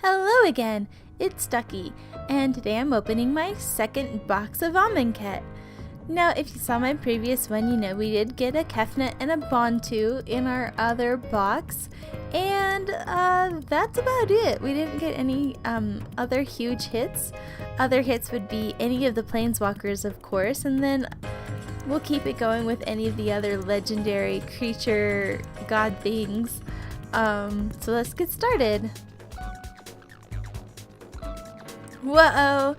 Hello again, it's Ducky, and today I'm opening my second box of Amonkhet. Now, if you saw my previous one, you know we did get a Kefnet and a Bontu in our other box, and that's about it. We didn't get any other huge hits. Other hits would be any of the Planeswalkers, of course, and then we'll keep it going with any of the other legendary creature god things. So let's get started. Whoa!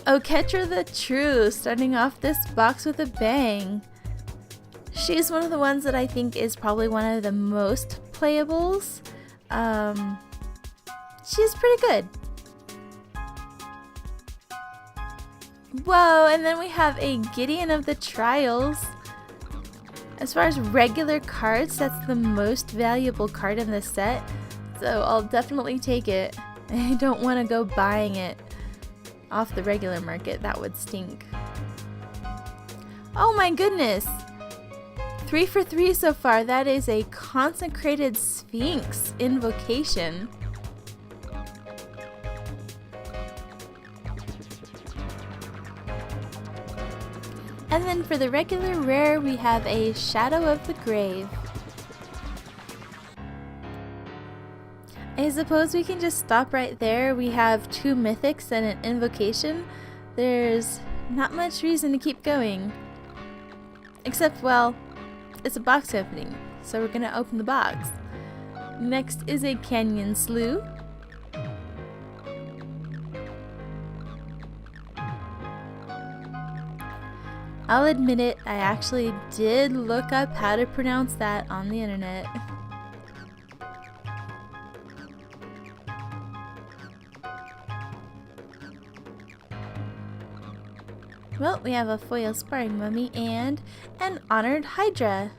Oketra the True, starting off this box with a bang. She's one of the ones that I think is probably one of the most playables. She's pretty good. Whoa, and then we have a Gideon of the Trials. As far as regular cards, that's the most valuable card in this set, so I'll definitely take it. I don't want to go buying it off the regular market. That would stink. Oh my goodness! 3 for 3 so far. That is a Consecrated Sphinx invocation. And then for the regular rare, we have a Shadow of the Grave. I suppose we can just stop right there. We have 2 mythics and an invocation. There's not much reason to keep going. Except, well, it's a box opening, so we're gonna open the box. Next is a Canyon Slough. I'll admit it, I actually did look up how to pronounce that on the internet. Well, we have a foil sparring mummy and an honored Hydra.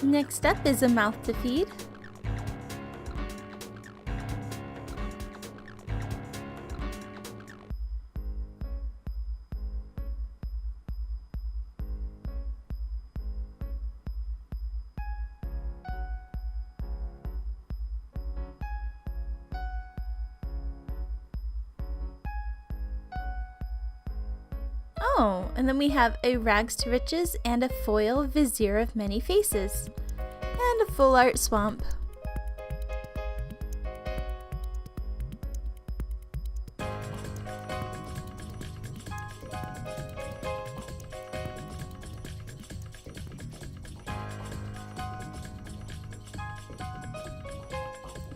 Next up is a Mouth to Feed. Oh, and then we have a Rags to Riches and a foil Vizier of Many Faces. And a full art Swamp.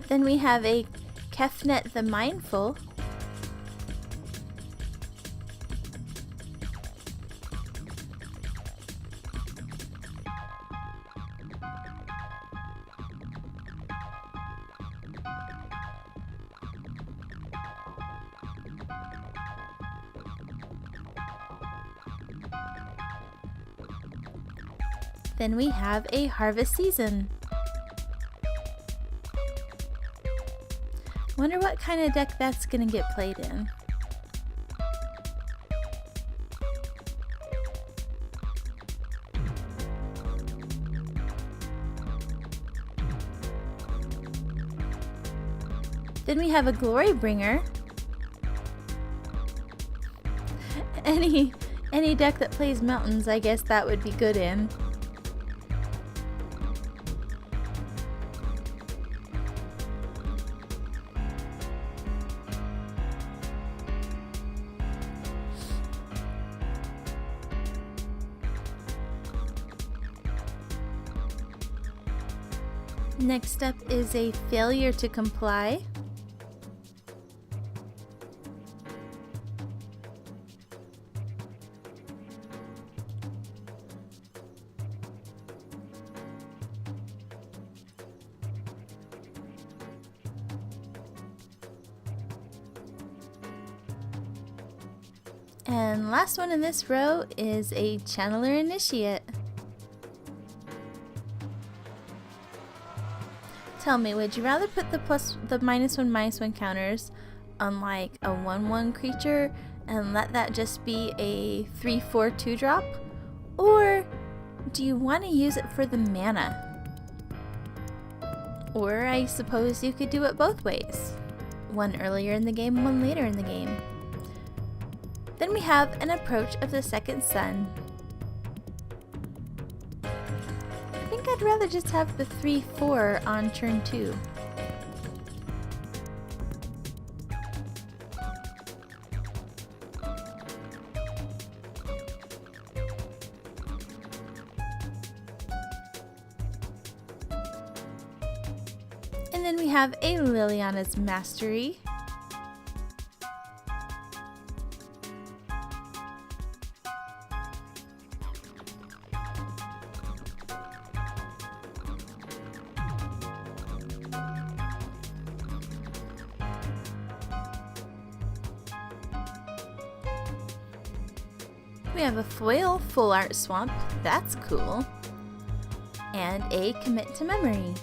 Then we have a Kefnet the Mindful. Then we have a Harvest Season. Wonder what kind of deck that's gonna get played in. Then we have a Glorybringer. Any deck that plays mountains, I guess that would be good in. Next up is a Failure to Comply. And last one in this row is a Channeler Initiate. Tell me, would you rather put the -1/-1 counters on like a 1/1 creature and let that just be a 3/4 2-drop? Or do you want to use it for the mana? Or I suppose you could do it both ways. One earlier in the game, one later in the game. Then we have an approach of the second sun. I think I'd rather just have the 3/4 on turn 2. And then we have a Liliana's Mastery. We have a foil full art swamp, that's cool, and a commit to memory.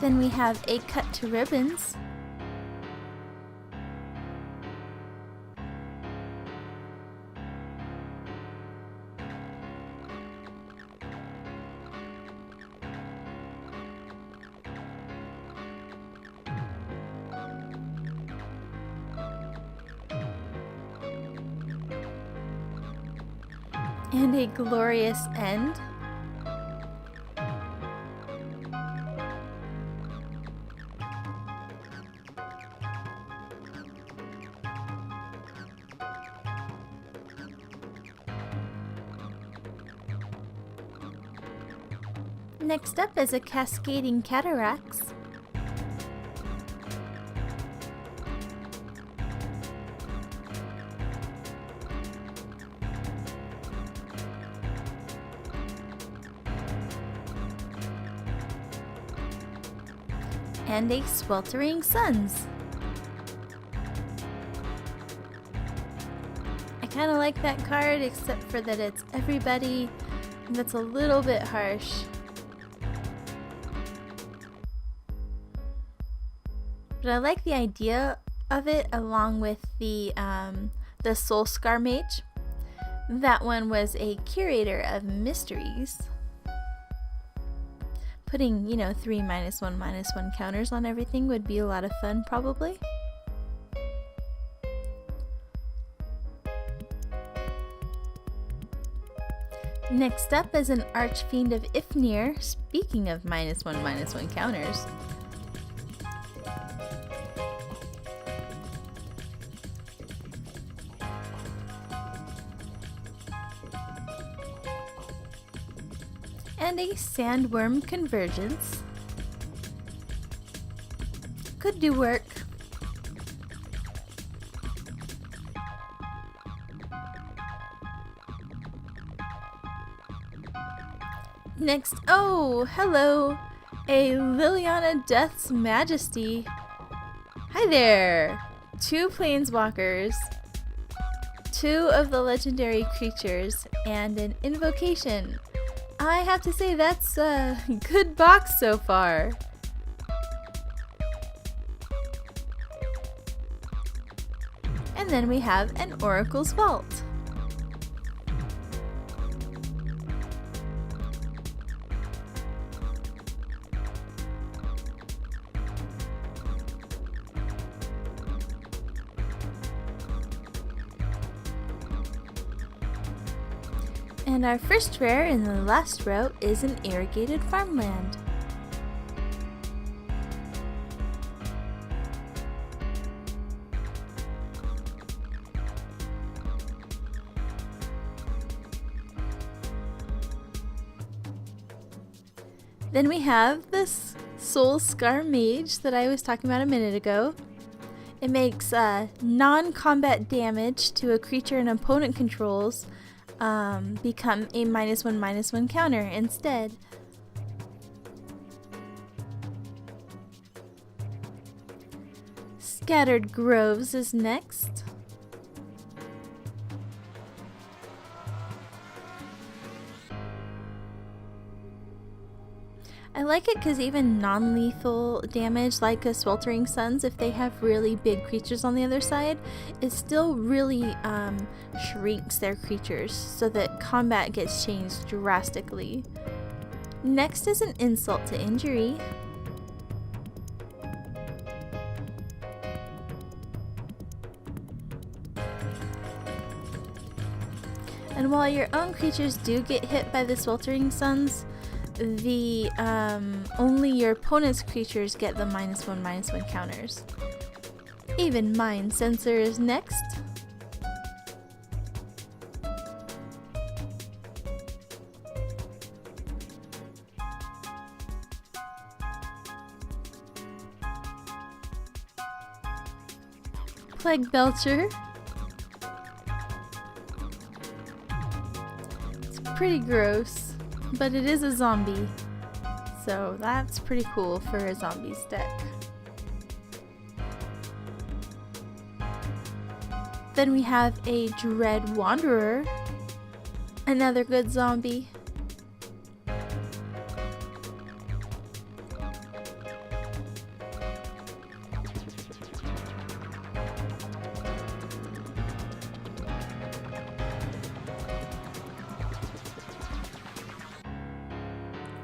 Then we have a cut to ribbons. And a glorious end. Next up is a cascading cataracts. And a sweltering suns. I kind of like that card, except for that it's everybody, and that's a little bit harsh. But I like the idea of it, along with the Soul Scar Mage. That one was a curator of mysteries. Putting, 3 -1/-1 counters on everything would be a lot of fun, probably. Next up is an Archfiend of Ifnir, speaking of -1/-1 counters. And a Sandworm Convergence. Could do work. Next, oh, hello, a Liliana Death's Majesty. Hi there! 2 Planeswalkers, 2 of the legendary creatures, and an invocation. I have to say that's a good box so far. And then we have an Oracle's Vault. And our first rare in the last row is an Irrigated Farmland. Then we have this Soul Scar Mage that I was talking about a minute ago. It makes non-combat damage to a creature an opponent controls become a -1/-1 counter instead. Scattered Groves is next. I like it because even non-lethal damage like a Sweltering Suns, if they have really big creatures on the other side, it still really shrinks their creatures so that combat gets changed drastically. Next is an Insult to Injury. And while your own creatures do get hit by the Sweltering Suns, the only your opponent's creatures get the -1/-1 counters. Even Mind Sensor is next. Plague Belcher. It's pretty gross, but it is a zombie, so that's pretty cool for a zombies deck. Then we have a Dread Wanderer, another good zombie.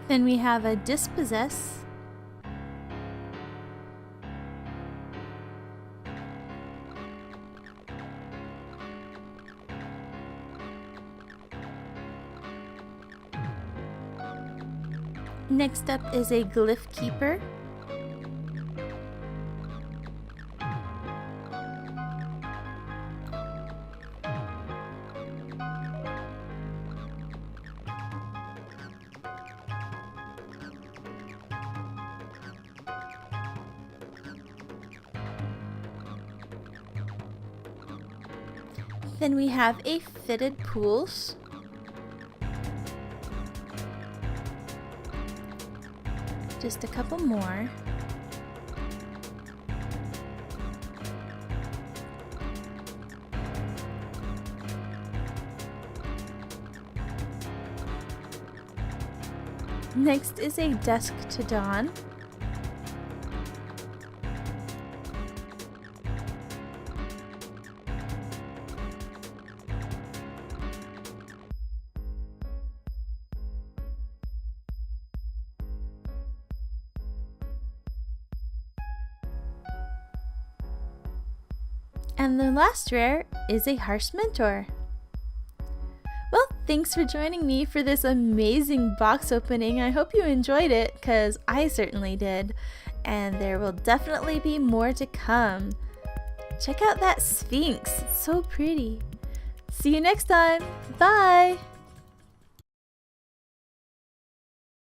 Then we have a Dispossess. Next up is a Glyph Keeper. Then we have a Fitted Pools. Just a couple more. Next is a Dusk to Dawn. And the last rare is a Harsh Mentor. Well, thanks for joining me for this amazing box opening. I hope you enjoyed it, because I certainly did. And there will definitely be more to come. Check out that Sphinx, it's so pretty. See you next time, bye!